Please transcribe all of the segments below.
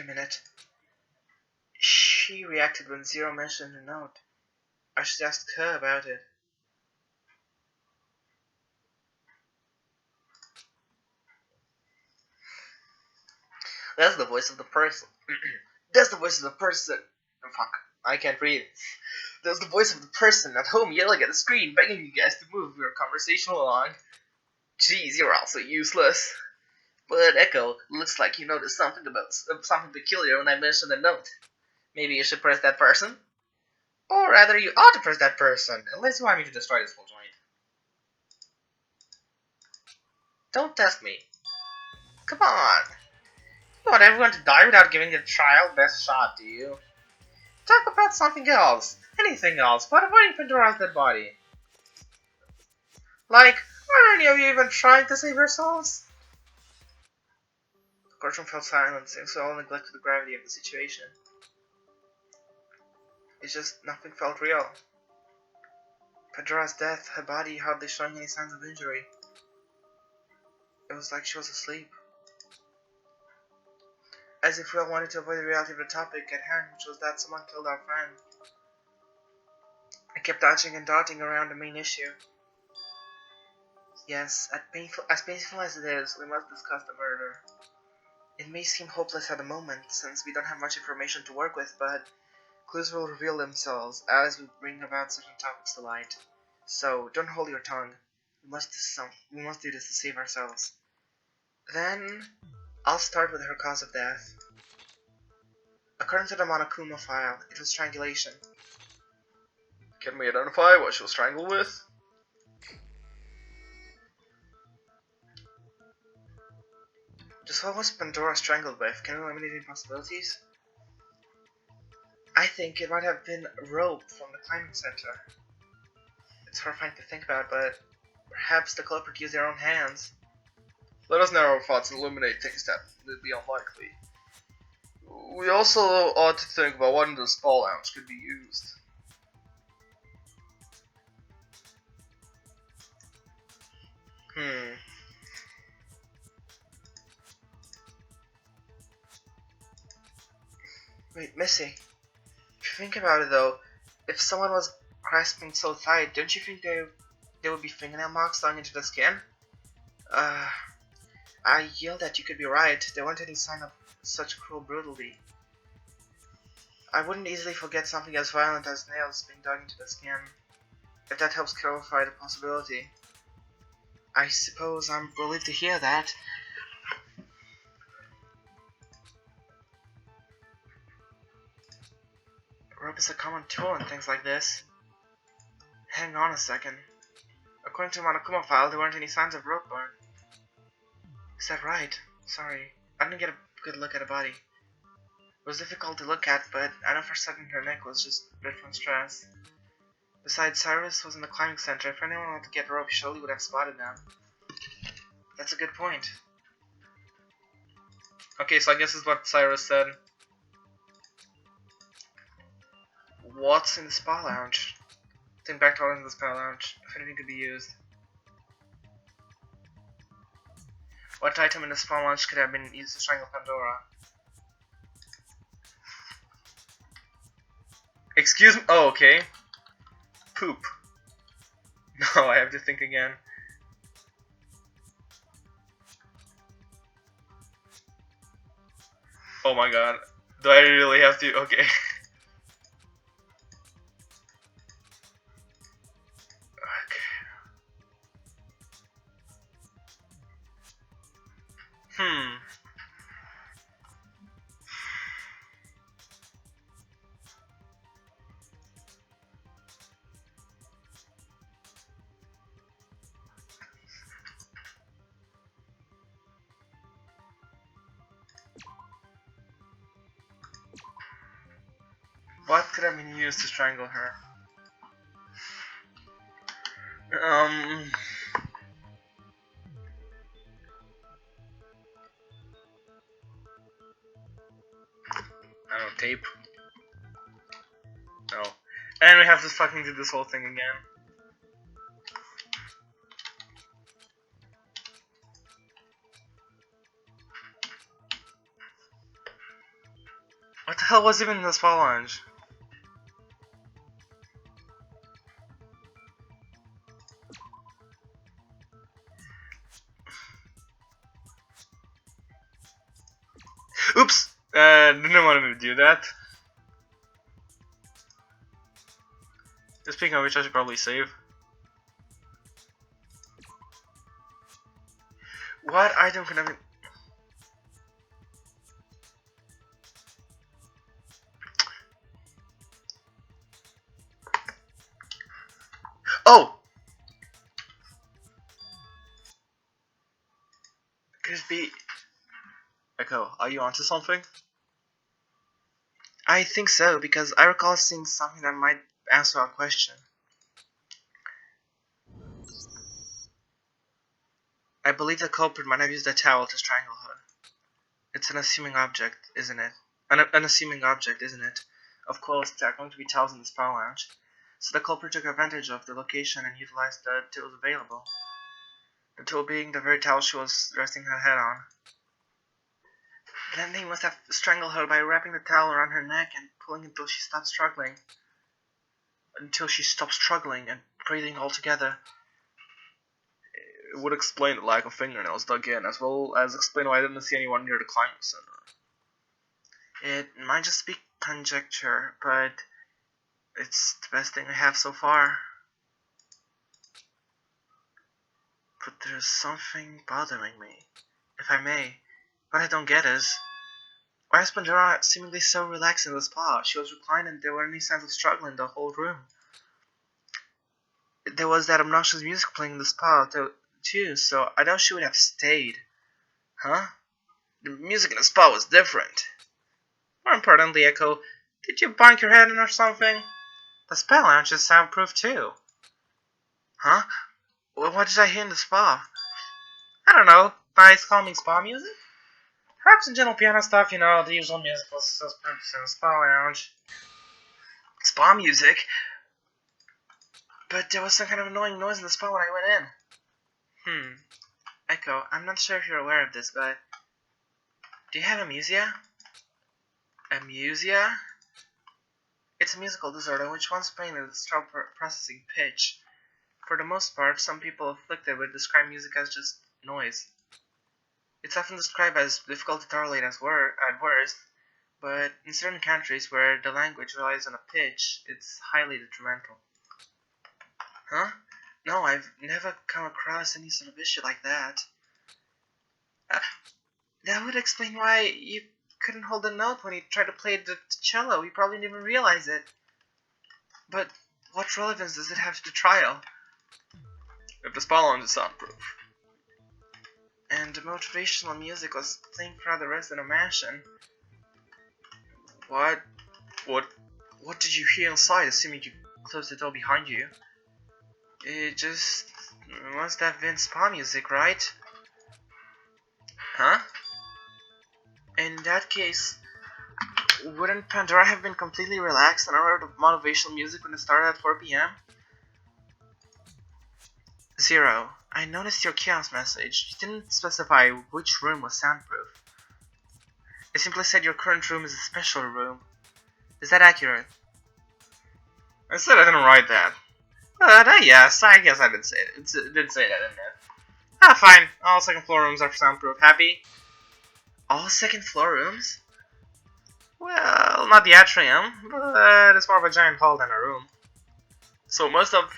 a minute. She reacted when Zero mentioned the note. I should ask her about it. That's the voice of the person. That's the voice of the person. Oh, fuck, I can't read. That's the voice of the person at home yelling at the screen, begging you guys to move your conversation along. Jeez, you're also useless. But Echo, looks like you noticed something peculiar when I mentioned the note. Maybe you should press that person? Or rather, you ought to press that person, unless you want me to destroy this whole joint. Don't test me. Come on. You want everyone to die without giving it a trial best shot, do you? Talk about something else. Anything else, but avoiding Pandora's dead body. Like, are any of you even trying to save yourselves? The courtroom fell silent, since we all neglected the gravity of the situation. It's just nothing felt real. Pandora's death, her body hardly showing any signs of injury. It was like she was asleep. As if we all wanted to avoid the reality of the topic at hand, which was that someone killed our friend. I kept dodging and darting around the main issue. Yes, as painful as it is, we must discuss the murder. It may seem hopeless at the moment, since we don't have much information to work with, but clues will reveal themselves as we bring about certain topics to light. So, don't hold your tongue. We must do this to save ourselves. Then, I'll start with her cause of death. According to the Monokuma file, it was strangulation. Can we identify what she was strangled with? Just what was Pandora strangled with? Can we eliminate any possibilities? I think it might have been rope from the climbing center. It's horrifying to think about, but perhaps the culprit used their own hands. Let us narrow our thoughts and eliminate things that would be unlikely. We also ought to think about what in the spa lounge could be used. Wait, Missy. If you think about it though, if someone was grasping so tight, don't you think there would be fingernail marks going into the skin? I yelled that you could be right. There weren't any sign of such cruel brutality. I wouldn't easily forget something as violent as nails being dug into the skin, if that helps clarify the possibility. I suppose I'm relieved to hear that. Rope is a common tool in things like this. Hang on a second. According to the Monokuma file, there weren't any signs of rope burn. Is that right? Sorry, I didn't get a good look at the body. It was difficult to look at, but I know for certain her neck was just red from stress. Besides, Cyrus was in the climbing center. If anyone wanted to get a rope, he surely would have spotted them. That's a good point. Okay, so I guess this is what Cyrus said. What's in the spa lounge? Think back to what was in the spa lounge, if anything could be used. What item in the spa lounge could have been used to strangle Pandora? Excuse me? Oh, okay. Poop. No, I have to think again. Oh my god. Do I really have to? Okay. What could have been used to strangle her? I don't know, tape? No. And we have to fucking do this whole thing again. What the hell was even in the spa lounge? Oops! Didn't want to do that. Speaking of which, I should probably save. What item can I be? Oh! Could it be... Echo, are you onto something? I think so, because I recall seeing something that might answer our question. I believe the culprit might have used a towel to strangle her. It's an assuming object, isn't it? An unassuming object, isn't it? Of course, there are going to be towels in the spa lounge. So the culprit took advantage of the location and utilized the tools available. The tool being the very towel she was resting her head on. Then they must have strangled her by wrapping the towel around her neck and pulling until she stopped struggling. And breathing altogether. It would explain the lack of fingernails dug in, as well as explain why I didn't see anyone near the climbing center. It might just be conjecture, but it's the best thing I have so far. But there's something bothering me, if I may. What I don't get is, why is Pandora seemingly so relaxed in the spa? She was reclined and there were any signs of struggle in the whole room. There was that obnoxious music playing in the spa too, so I doubt she would have stayed. Huh? The music in the spa was different. More importantly, Echo, did you bonk your head in or something? The spa lounge is soundproof too. Huh? What did I hear in the spa? I don't know. Nice calming spa music? Perhaps some gentle piano stuff, the usual musical suspense in the spa lounge. Spa music? But there was some kind of annoying noise in the spa when I went in. Echo, I'm not sure if you're aware of this, but do you have amnesia? Amnesia? It's a musical disorder in which one's brain is still processing pitch. For the most part, some people afflicted would describe music as just noise. It's often described as difficult to tolerate at worst, but in certain countries where the language relies on a pitch, it's highly detrimental. Huh? No, I've never come across any sort of issue like that. That would explain why you couldn't hold a note when you tried to play the cello. You probably didn't even realize it. But what relevance does it have to the trial? If the spa lounge is soundproof. And the motivational music was playing throughout the rest of the mansion. What did you hear inside, assuming you closed the door behind you? It just must have been spa music, right? Huh? In that case, wouldn't Pandora have been completely relaxed and unaware of motivational music when it started at 4 p.m.? Zero. I noticed your kiosk message. You didn't specify which room was soundproof. It simply said your current room is a special room. Is that accurate? I said I didn't write that. But yes, I guess I did say it. It did say that, didn't it? Fine. All second floor rooms are soundproof. Happy? All second floor rooms? Well, not the atrium, but it's more of a giant hall than a room. So I must have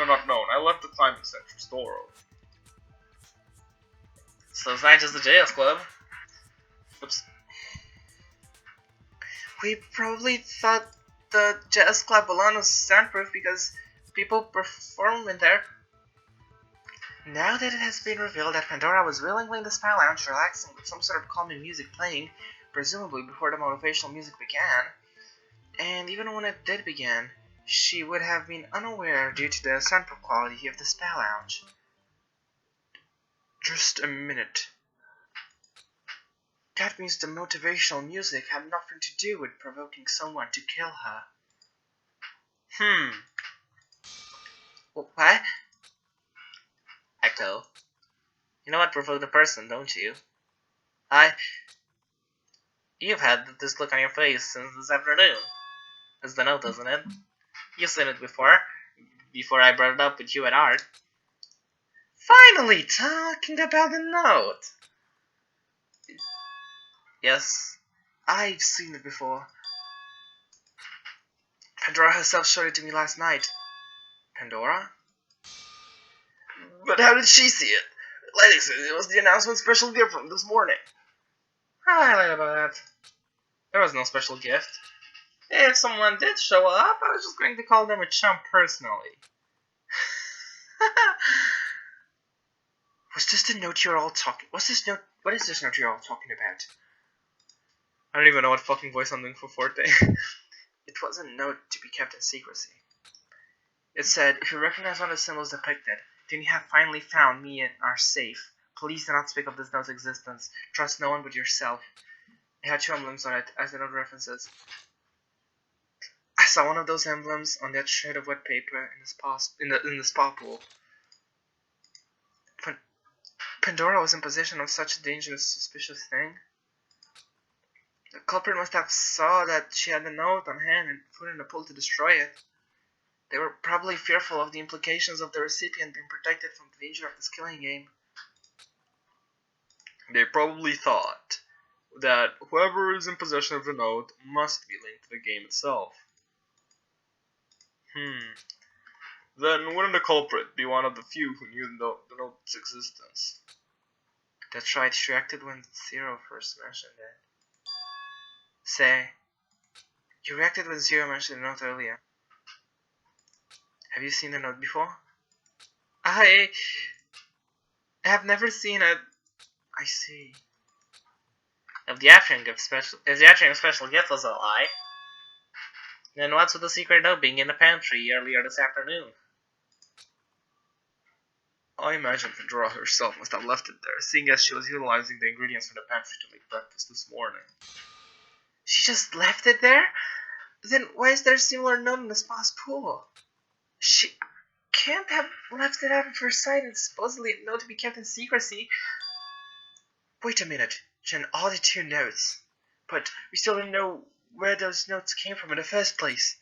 not known. I left the climbing center's door open. So it's not just the JS Club. Oops. We probably thought the JS Club alone was soundproof because people perform in there. Now that it has been revealed that Pandora was willingly in the spa lounge relaxing with some sort of calming music playing, presumably before the motivational music began, and even when it did begin, she would have been unaware due to the soundproof quality of the spa lounge. Just a minute. That means the motivational music had nothing to do with provoking someone to kill her. What? Echo. You know what provoked the person, don't you? You've had this look on your face since this afternoon. It's the note, isn't it? You've seen it before I brought it up with you at art. Finally talking about the note! Yes, I've seen it before. Pandora herself showed it to me last night. Pandora? But how did she see it? Lady said it was the announcement special gift from this morning. I lied about that. There was no special gift. If someone did show up, I was just going to call them a chump personally. Was this the note you're all talking? What is this note you're all talking about? I don't even know what fucking voice I'm doing for Forte. It was a note to be kept in secrecy. It said, if you recognize one of the symbols depicted, then you have finally found me and are safe. Please do not speak of this note's existence. Trust no one but yourself. It had 2 emblems on it, as the note references. I saw one of those emblems on that shred of wet paper in the spa pool. Pandora was in possession of such a dangerous, suspicious thing. The culprit must have saw that she had the note on hand and put in the pool to destroy it. They were probably fearful of the implications of the recipient being protected from the danger of this killing game. They probably thought that whoever is in possession of the note must be linked to the game itself. Then wouldn't the culprit be one of the few who knew the note's existence? That's right, she reacted when Zero first mentioned it. Say, you reacted when Zero mentioned the note earlier. Have you seen the note before? I have never seen it. I see. If the Atrium special gift was a lie, then what's with the secret note being in the pantry earlier this afternoon? I imagine Pandora herself must have left it there, seeing as she was utilizing the ingredients from the pantry to make breakfast this morning. She just left it there? Then why is there a similar note in the spa's pool? She can't have left it out of her sight and supposedly a note to be kept in secrecy. Wait a minute, Jen audit 2 notes. But we still don't know where those notes came from in the first place.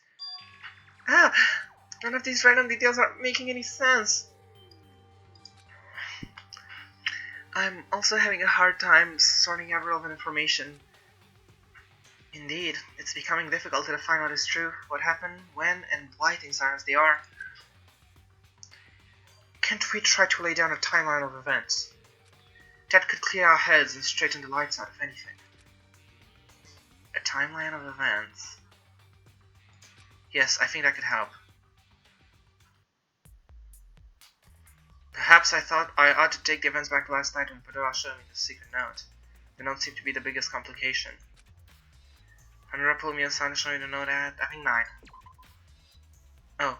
None of these random details are making any sense. I'm also having a hard time sorting out relevant information. Indeed, it's becoming difficult to define what is true, what happened, when, and why things are as they are. Can't we try to lay down a timeline of events? That could clear our heads and straighten the lights out, if anything. A timeline of events. Yes, I think that could help. Perhaps I thought I ought to take the events back to last night when Pandora showed me the secret note. The note seemed to be the biggest complication. Pandora pulled me aside and showed me the note at, I think, 9. Oh,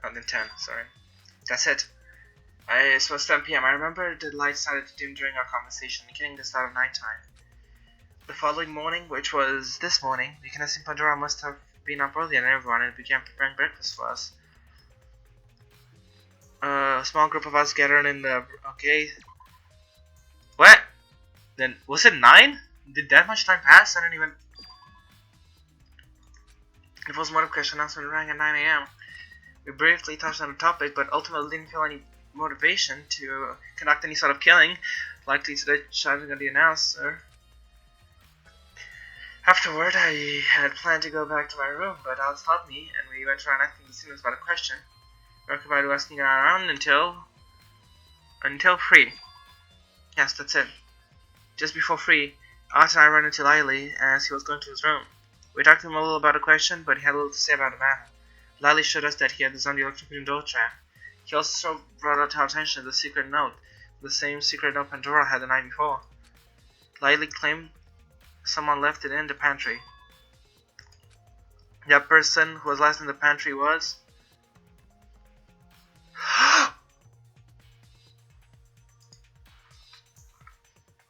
then 10, sorry. That's it. It was 10 p.m. I remember the lights started to dim during our conversation, indicating the start of nighttime. The following morning, which was this morning, we can assume Pandora must have been up earlier than everyone and began preparing breakfast for us. A small group of us gathered in the... Okay. What? Then, was it 9? Did that much time pass? I didn't even... It was more of a question announcement rang at 9 a.m. We briefly touched on the topic, but ultimately didn't feel any motivation to conduct any sort of killing, likely to the shouting of the announcer. Afterward, I had planned to go back to my room, but Al stopped me, and we went around asking the students about a question. We were occupied asking around until 3. Yes, that's it. Just before 3, Art and I ran into Lily as he was going to his room. We talked to him a little about a question, but he had little to say about the matter. Lily showed us that he had designed the electrocuting door trap. He also brought out to our attention the secret note, the same secret note Pandora had the night before. Lily claimed someone left it in the pantry. That person who was last in the pantry was...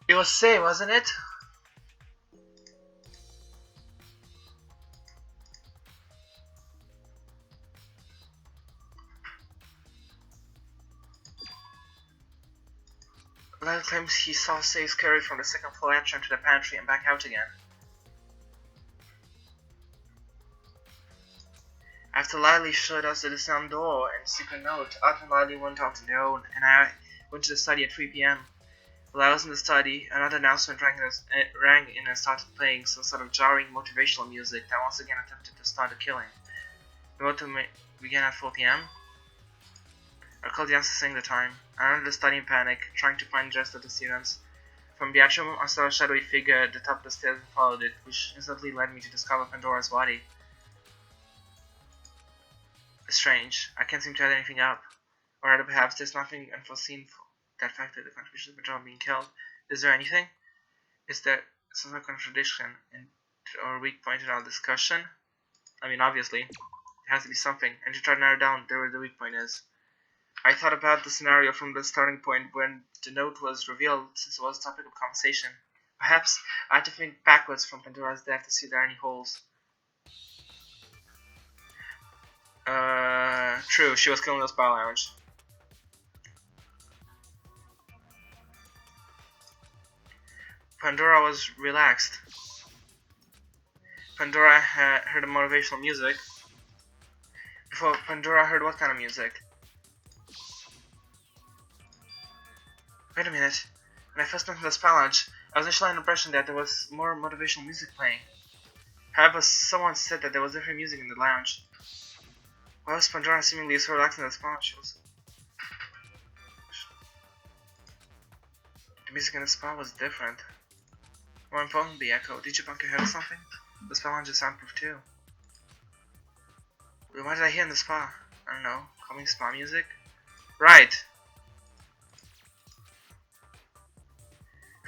It was Say, wasn't it? Lyle claims he saw Saves carried from the second floor enter into the pantry and back out again. After Lily showed us the disarmed door and secret note, Art and Lily went out on their own, and I went to the study at 3 p.m. While I was in the study, another announcement rang in and started playing some sort of jarring motivational music that once again attempted to start a killing. The vote began at 4 p.m. I called the answer saying the time. I entered the study in panic, trying to find the rest of the students. From the atrium, I saw a shadowy figure at the top of the stairs and followed it, which instantly led me to discover Pandora's body. Strange. I can't seem to add anything up. Or rather, perhaps there's nothing unforeseen for that factor, the contribution of Pandora being killed. Is there anything? Is there some sort of contradiction or weak point in our discussion? I mean, obviously, there has to be something, and to try to narrow down where the weak point is. I thought about the scenario from the starting point when the note was revealed, since it was a topic of conversation. Perhaps I had to think backwards from Pandora's death to see if there are any holes. True, she was killed in the spa lounge. Pandora was relaxed. Pandora had heard the motivational music. Before Pandora heard what kind of music? Wait a minute. When I first went to the spa lounge, I was initially under the impression that there was more motivational music playing. However, someone said that there was different music in the lounge. Why was Pandora seemingly so relaxed in the spa lounge? The music in the spa was different. More importantly, Echo, did you bump your head or something? The spa lounge is soundproof too. Why did I hear in the spa? I don't know. Calming spa music? Right!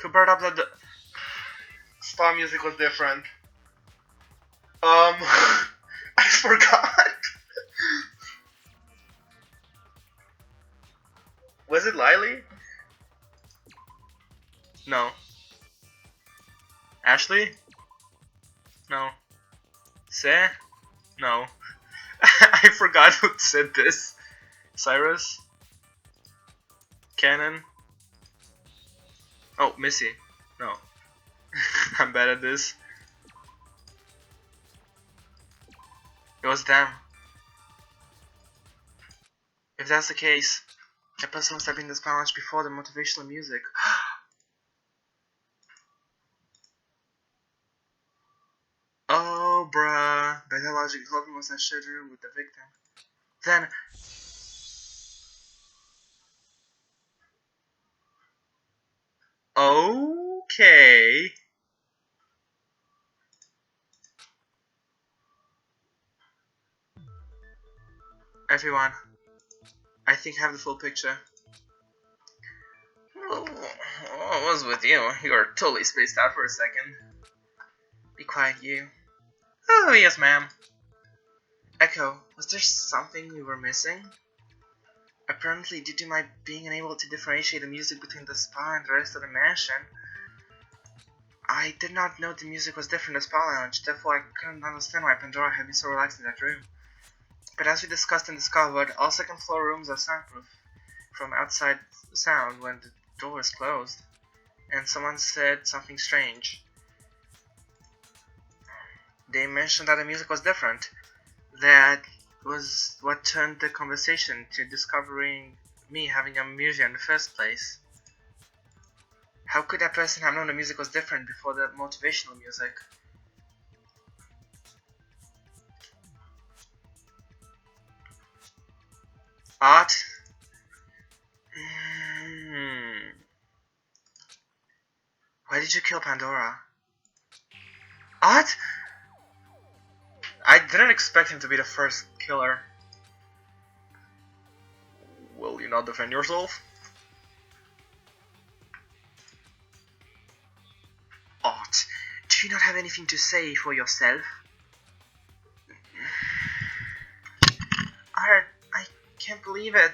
Who brought up that the spa music was different? I forgot. Was it Lily? No. Ashley? No. Say? No. I forgot who said this. Cyrus? Cannon? Oh, Missy. No. I'm bad at this. It was them. If that's the case, that person must have been in the spa lounge before the motivational music. Oh, bruh. By that logic, Clover must have shared a room with the victim. Then... Okay... Everyone, I think I have the full picture. What was with you? You were totally spaced out for a second. Be quiet, you. Oh, yes, ma'am. Echo, was there something we were missing? Apparently, due to my being unable to differentiate the music between the spa and the rest of the mansion, I did not know the music was different in the spa lounge, therefore I couldn't understand why Pandora had been so relaxed in that room. But as we discussed and discovered, all second floor rooms are soundproof from outside sound when the door is closed. And someone said something strange. They mentioned that the music was different. That was what turned the conversation to discovering me having amnesia in the first place. How could that person have known the music was different before the motivational music? Art? Why did you kill Pandora? Art? I didn't expect him to be the first killer. Will you not defend yourself? Art, do you not have anything to say for yourself? Art, I can't believe it.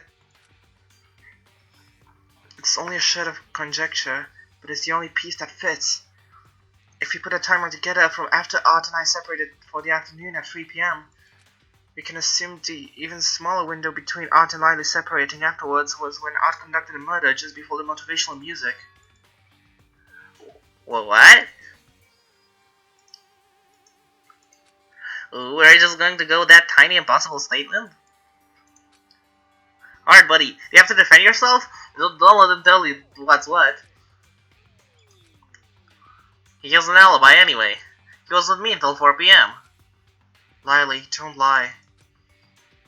It's only a shred of conjecture, but it's the only piece that fits. If we put a timer together from after Art and I separated for the afternoon at 3 p.m., We can assume the even smaller window between Art and Lily separating afterwards was when Art conducted a murder just before the motivational music. Well, what? We're just going to go with that tiny impossible statement? Alright, buddy, do you have to defend yourself? Don't let them tell you what's what. He has an alibi anyway. He was with me until 4 p.m. Lily, don't lie.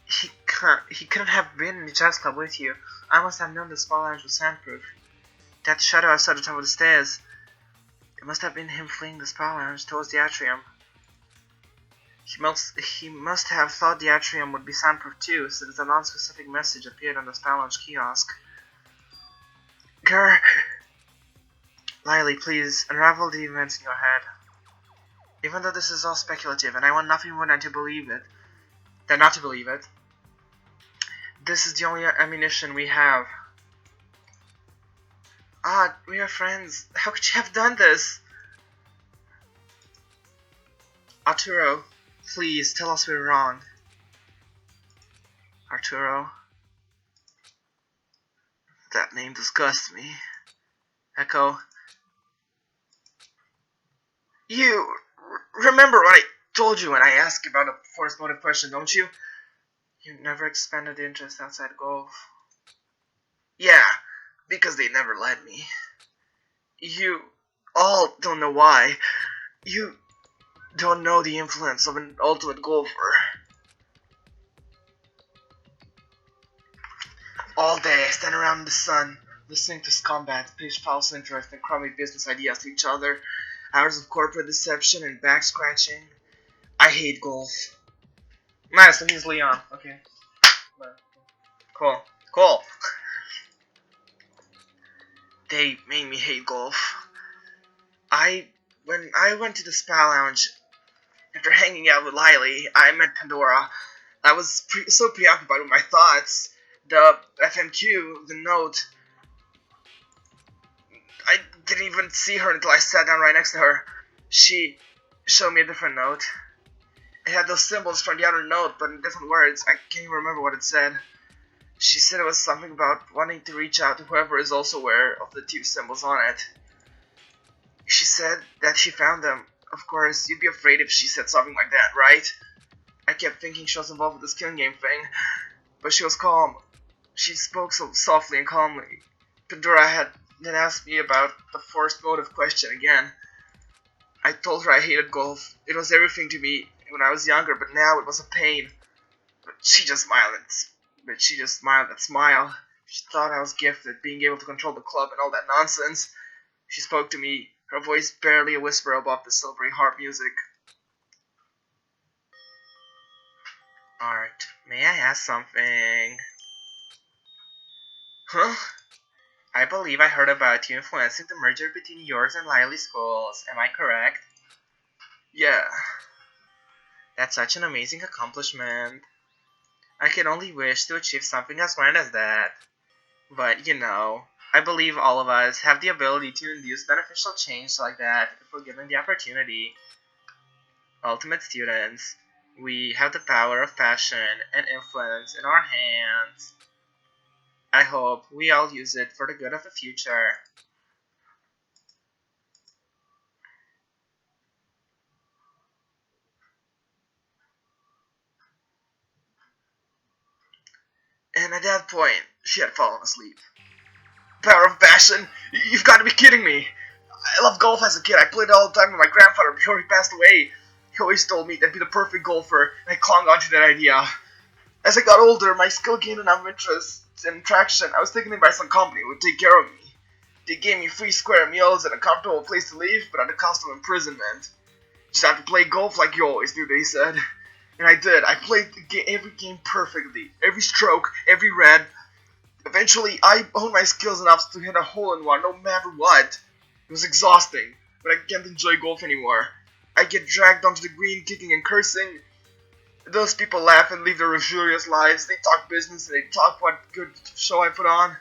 He couldn't have been in the jazz club with you. I must have known the spa lounge was soundproof. That shadow I saw at the top of the stairs. It must have been him fleeing the spa lounge towards the atrium. He must have thought the atrium would be soundproof too, since a non-specific message appeared on the spa lounge kiosk. Grr! Lily, please, unravel the events in your head. Even though this is all speculative, and I want nothing more than not to believe it, this is the only ammunition we have. We are friends. How could you have done this? Arturo, please, tell us we're wrong. Arturo. That name disgusts me. Echo. You remember what I told you when I asked about a forced motive question, don't you? You never expanded the interest outside golf. Yeah, because they never let me. You all don't know why. You don't know the influence of an ultimate golfer. All day I stand around in the sun, listening to scumbags pitch false interest and crummy business ideas to each other. Hours of corporate deception and back scratching. I hate golf. Nice, so he's Leon. Okay. Cool. They made me hate golf. When I went to the spa lounge, after hanging out with Lily, I met Pandora. I was so preoccupied with my thoughts. The FMQ, the note, I didn't even see her until I sat down right next to her. She showed me a different note. It had those symbols from the other note, but in different words. I can't even remember what it said. She said it was something about wanting to reach out to whoever is also aware of the two symbols on it. She said that she found them. Of course, you'd be afraid if she said something like that, right? I kept thinking she was involved with this killing game thing, but she was calm. She spoke so softly and calmly. Pandora had then asked me about the forced motive question again. I told her I hated golf. It was everything to me when I was younger, but now it was a pain. But she just smiled that smile. She thought I was gifted, being able to control the club and all that nonsense. She spoke to me, her voice barely a whisper above the silvery harp music. Art, may I ask something? Huh? I believe I heard about you influencing the merger between yours and Lily's schools. Am I correct? Yeah. That's such an amazing accomplishment. I can only wish to achieve something as grand as that. But, I believe all of us have the ability to induce beneficial change like that if we're given the opportunity. Ultimate students, we have the power of passion and influence in our hands. I hope we all use it for the good of the future. And at that point, she had fallen asleep. Power of passion? You've got to be kidding me! I loved golf as a kid. I played all the time with my grandfather before he passed away. He always told me I'd be the perfect golfer, and I clung onto that idea. As I got older, my skill gained enough interest and traction. I was taken in by some company who would take care of me. They gave me free square meals and a comfortable place to live, but at the cost of imprisonment. Just have to play golf like you always do, they said. And I did. I played every game perfectly. Every stroke, every red. Eventually, I honed my skills enough to hit a hole-in-one no matter what. It was exhausting, but I can't enjoy golf anymore. I get dragged onto the green, kicking and cursing. Those people laugh and live their luxurious lives. They talk business and they talk what good show I put on.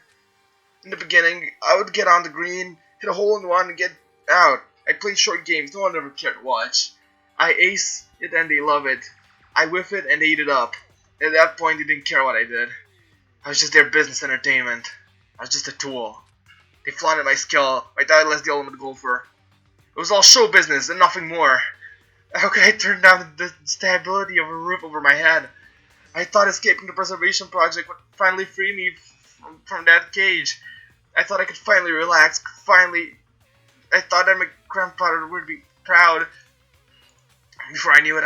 In the beginning, I would get on the green, hit a hole-in-one and get out. I played short games, no one ever cared to watch. I ace it and they love it. I whiff it and they eat it up. At that point, they didn't care what I did. I was just their business entertainment. I was just a tool. They flaunted my skill, my tireless the ultimate golfer. It was all show business and nothing more. How could I turn down the stability of a roof over my head? I thought escaping the preservation project would finally free me from that cage. I thought I could finally relax, I thought that my grandfather would be proud. Before I knew it,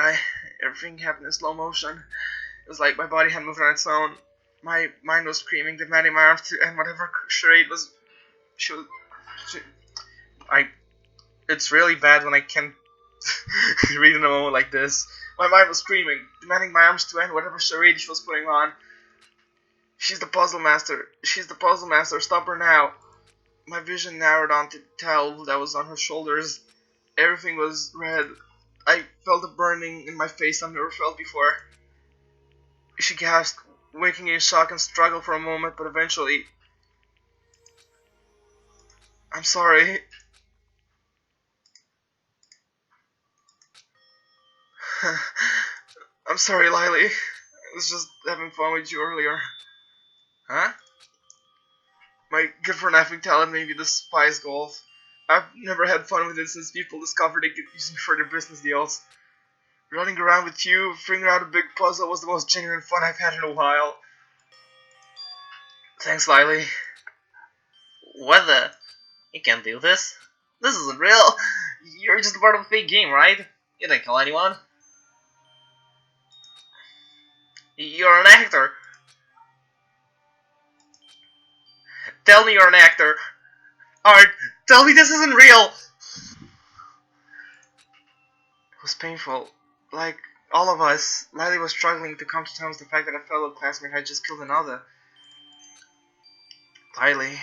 everything happened in slow motion. It was like my body had moved on its own. My mind was screaming, demanding my arms to end whatever charade was. She was. She, I. It's really bad when I can't read in a moment like this. My mind was screaming, demanding my arms to end whatever charade she was putting on. She's the puzzle master. She's the puzzle master. Stop her now. My vision narrowed onto the towel that was on her shoulders. Everything was red. I felt a burning in my face I've never felt before. She gasped, waking in shock and struggled for a moment, but eventually... I'm sorry. I'm sorry, Lily. I was just having fun with you earlier. Huh? My good friend having talent may be the spice golf. I've never had fun with it since people discovered they could use me for their business deals. Running around with you, figuring out a big puzzle was the most genuine fun I've had in a while. Thanks, Lily. What the? You can't do this. This isn't real. You're just part of a fake game, right? You didn't kill anyone. You're an actor. Tell me you're an actor. Art, tell me this isn't real. It was painful. Like all of us, Lily was struggling to come to terms with the fact that a fellow classmate had just killed another. Lily,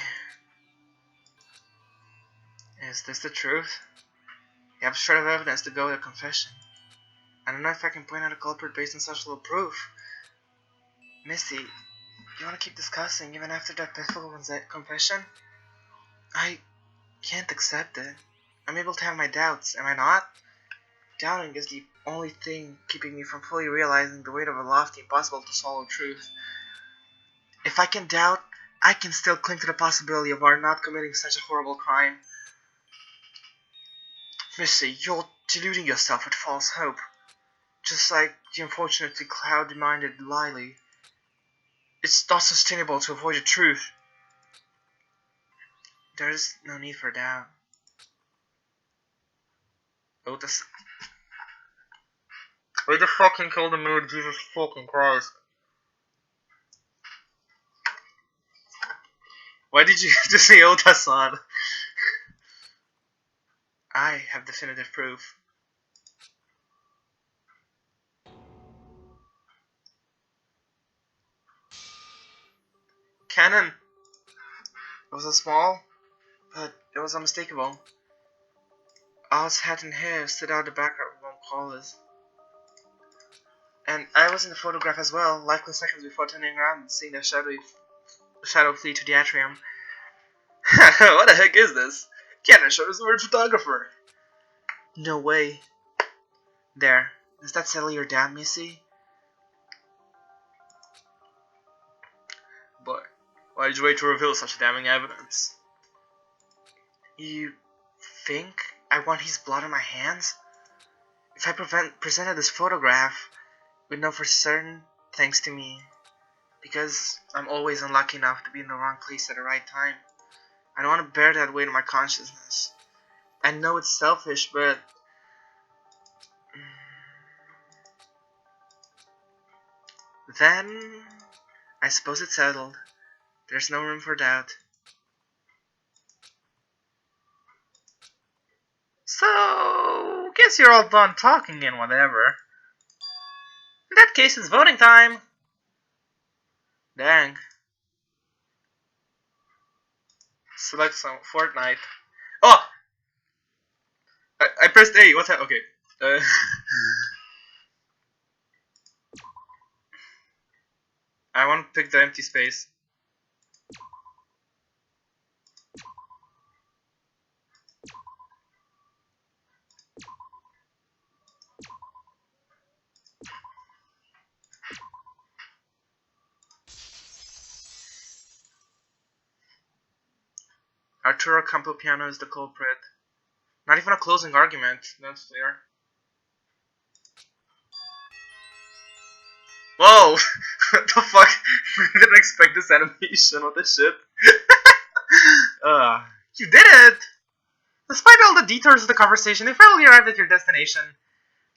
is this the truth? You have a shred of evidence to go with a confession. I don't know if I can point out a culprit based on such little proof. Missy, you want to keep discussing even after that pitiful confession? I can't accept it. I'm able to have my doubts, am I not? Doubting is the only thing keeping me from fully realizing the weight of a lofty, impossible to swallow truth. If I can doubt, I can still cling to the possibility of our not committing such a horrible crime. Missy, you're deluding yourself with false hope. Just like the unfortunately cloudy-minded Lily. It's not sustainable to avoid the truth. There is no need for doubt. Otis. Way to fucking kill the mood, Jesus fucking Christ. Why did you have to say Otis-san? I have definitive proof. Cannon! It was a small, but it was unmistakable. Owl's hat and hair stood out the background of one collars. And I was in the photograph as well, likely seconds before turning around and seeing the shadow flee to the atrium. What the heck is this? Cannon showed us the word photographer. No way. There. Does that settle your doubt, Missy? But why did you wait to reveal such damning evidence? You think I want his blood on my hands? If I presented this photograph, we'd know for certain, thanks to me. Because I'm always unlucky enough to be in the wrong place at the right time. I don't want to bear that weight on my consciousness. I know it's selfish, but... Then... I suppose it's settled. There's no room for doubt. So... guess you're all done talking and whatever. In that case, it's voting time! Dang. Select some Fortnite. Oh! I pressed A, what's that? Okay. I want to pick the empty space. Arturo Campopiano is the culprit. Not even a closing argument. That's fair. Whoa! What the fuck? I didn't expect this animation. What the shit? You did it! Despite all the detours of the conversation, you finally arrived at your destination.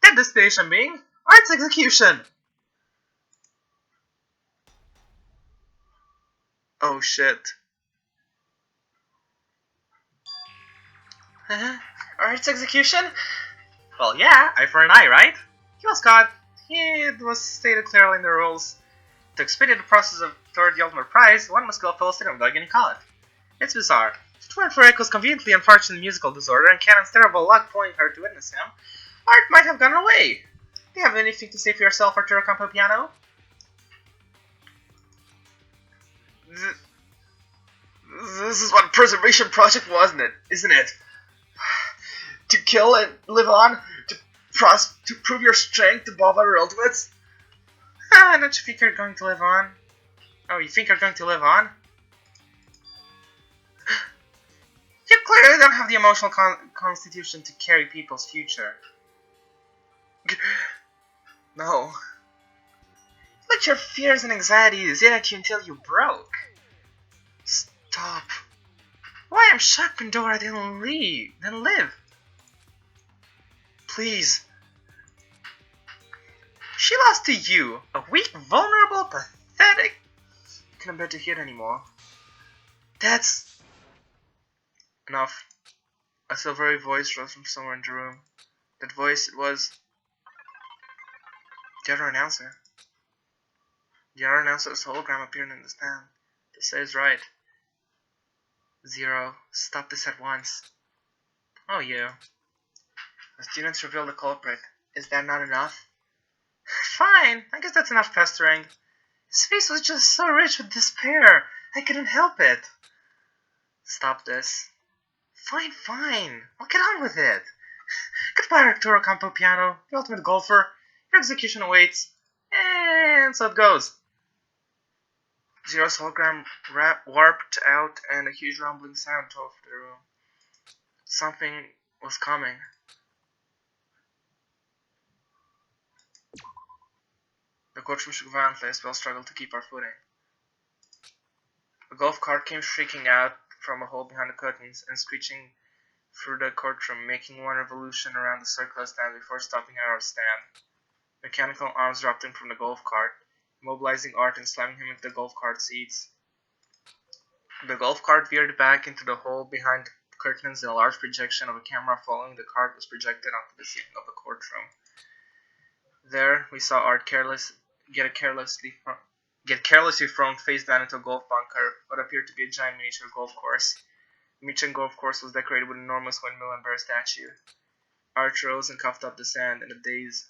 That destination being art's execution. Oh shit. Art's execution? Well, yeah, eye for an eye, right? He was caught. It was stated clearly in the rules. To expedite the process of toward the ultimate prize, one must kill a fellow student without getting caught. It's bizarre. If it weren't for Echo's conveniently unfortunate musical disorder and Cannon's terrible luck pulling her to witness him, Art might have gone away. Do you have anything to say for yourself, Arturo Campopiano? This is what a preservation project was, isn't it? To kill and live on, to prove your strength above other ultimates? Don't you think you're going to live on? Oh, you think you're going to live on? You clearly don't have the emotional constitution to carry people's future. No. Let your fears and anxieties eat at you until you broke. Stop. Why I'm shocked Pandora didn't live. Please. She lost to you, a weak, vulnerable, pathetic... I can't bear to hear it anymore. That's... Enough. A silvery voice rose from somewhere in the room. That voice, it was... the other announcer. The other announcer's hologram appeared in the stand. This is right. Zero, stop this at once. Oh, you. The students revealed the culprit. Is that not enough? Fine, I guess that's enough pestering. His face was just so rich with despair. I couldn't help it. Stop this. Fine. I'll get on with it. Goodbye, Arturo Campopiano, the ultimate golfer. Your execution awaits. And so it goes. Zero's hologram warped out and a huge rumbling sound tore through the room. Something was coming. The coachroom shook violently as we all struggled to keep our footing. A golf cart came shrieking out from a hole behind the curtains and screeching through the courtroom, making one revolution around the circular stand before stopping at our stand. Mechanical arms dropped in from the golf cart, immobilizing Art and slamming him into the golf cart seats. The golf cart veered back into the hole behind the curtains, and a large projection of a camera following the cart was projected onto the ceiling of the courtroom. There, we saw Art get carelessly thrown face down into a golf bunker, what appeared to be a giant miniature golf course. The miniature golf course was decorated with an enormous windmill and bear statue. Art rose and coughed up the sand in a daze.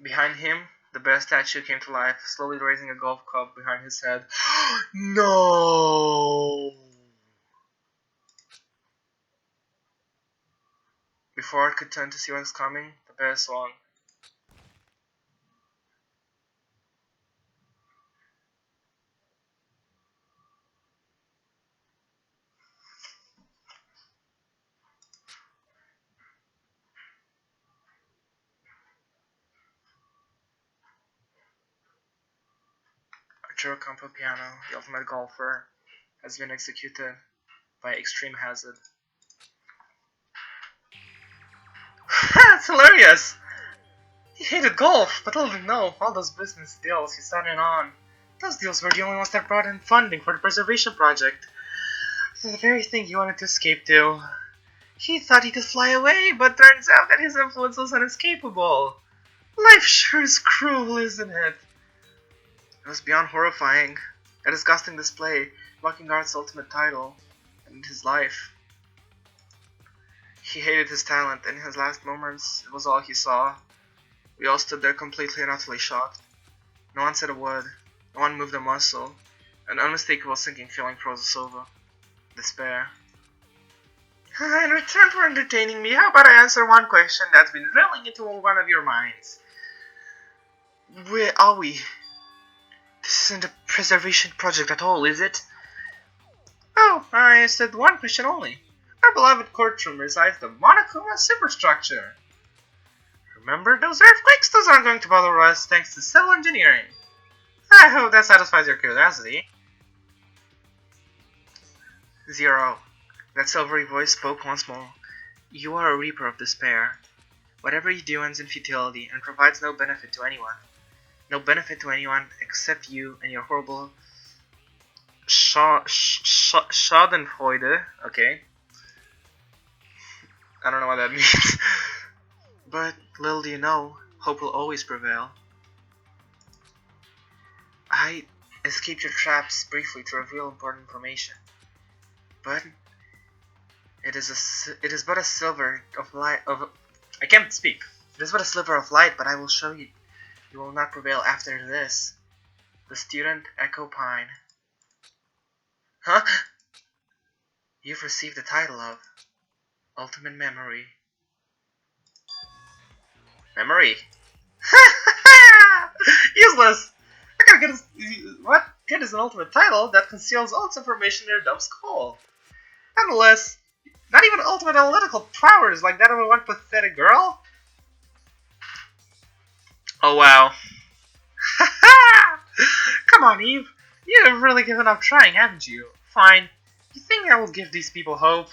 Behind him, the bear statue came to life, slowly raising a golf club behind his head. No! Before Art could turn to see what was coming, the bear swung. Arturo Campopiano, the ultimate golfer, has been executed by extreme hazard. That's hilarious! He hated golf, but little did he know, all those business deals he sat in on. Those deals were the only ones that brought in funding for the preservation project. The very thing he wanted to escape to. He thought he could fly away, but turns out that his influence was unescapable. Life sure is cruel, isn't it? It was beyond horrifying. A disgusting display, mocking Art's ultimate title, and his life. He hated his talent, and in his last moments, it was all he saw. We all stood there completely and utterly shocked. No one said a word. No one moved a muscle. An unmistakable sinking feeling froze us over. Despair. In return for entertaining me, how about I answer one question that's been drilling into one of your minds? Where are we? This isn't a preservation project at all, is it? I said one question only. Our beloved courtroom resides the Monokuma superstructure. Remember those earthquakes? Those aren't going to bother us thanks to civil engineering. I hope that satisfies your curiosity. Zero. That silvery voice spoke once more. You are a reaper of despair. Whatever you do ends in futility and provides no benefit to anyone. No benefit to anyone except you and your horrible Schadenfreude. Okay. I don't know what that means. But little do you know, hope will always prevail. I escaped your traps briefly to reveal important information. But it is but a sliver of light of I can't speak. It is but a sliver of light, but I will show you. You will not prevail after this. The student Echo Pine. Huh? You've received the title of Ultimate Memory. Memory? Useless! I gotta get what? Get is an ultimate title that conceals all its information in your dumb skull. Nonetheless, not even ultimate analytical powers like that of one pathetic girl? Oh wow. Come on, Eve. You have really given up trying, haven't you? Fine. You think I will give these people hope?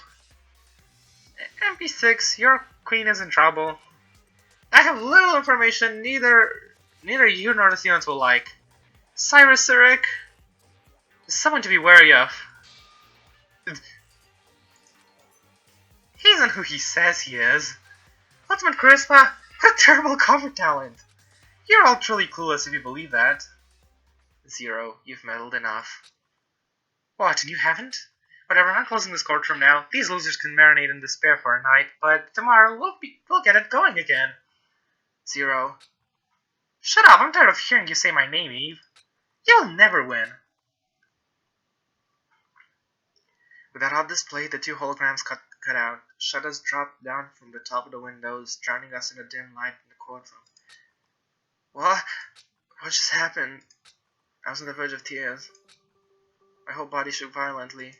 MP6, your queen is in trouble. I have little information neither you nor the students will like. Cyrus Zurich is someone to be wary of. He isn't who he says he is. Ultimate Charisma, what a terrible cover talent. You're all truly clueless if you believe that. Zero, you've meddled enough. What, and you haven't? Whatever, I'm closing this courtroom now. These losers can marinate in despair for a night, but tomorrow we'll get it going again. Zero. Shut up, I'm tired of hearing you say my name, Eve. You'll never win. With that odd display, the two holograms cut out. Shadows dropped down from the top of the windows, drowning us in the dim light in the courtroom. What? What just happened? I was on the verge of tears. My whole body shook violently.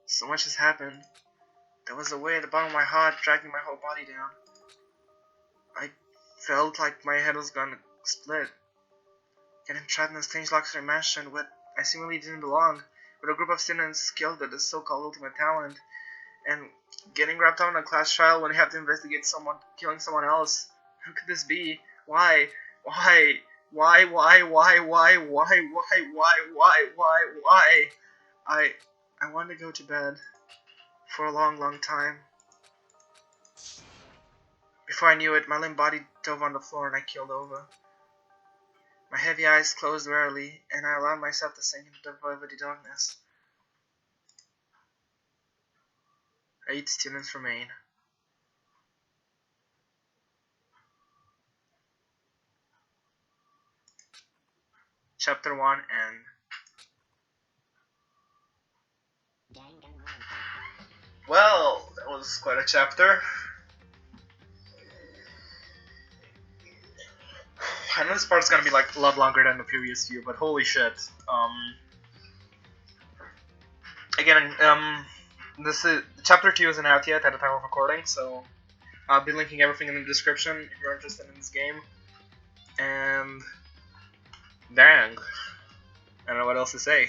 So much has happened. There was a weight at the bottom of my heart, dragging my whole body down. I felt like my head was gonna split. Getting trapped in a strange luxury mansion where I seemingly didn't belong, with a group of students skilled at the so-called ultimate talent, and getting wrapped up in a class trial when you have to investigate someone killing someone else. Who could this be? Why? Why? Why? I wanted to go to bed for a long, long time. Before I knew it, my limp body dove on the floor and I keeled over. My heavy eyes closed wearily, and I allowed myself to sink into the velvety darkness. 8 students remain. Chapter 1 and well, that was quite a chapter. I know this part's gonna be like a lot longer than the previous few, but holy shit. Again, this is chapter 2 isn't out yet at the time of recording, so I'll be linking everything in the description if you're interested in this game. And dang, I don't know what else to say.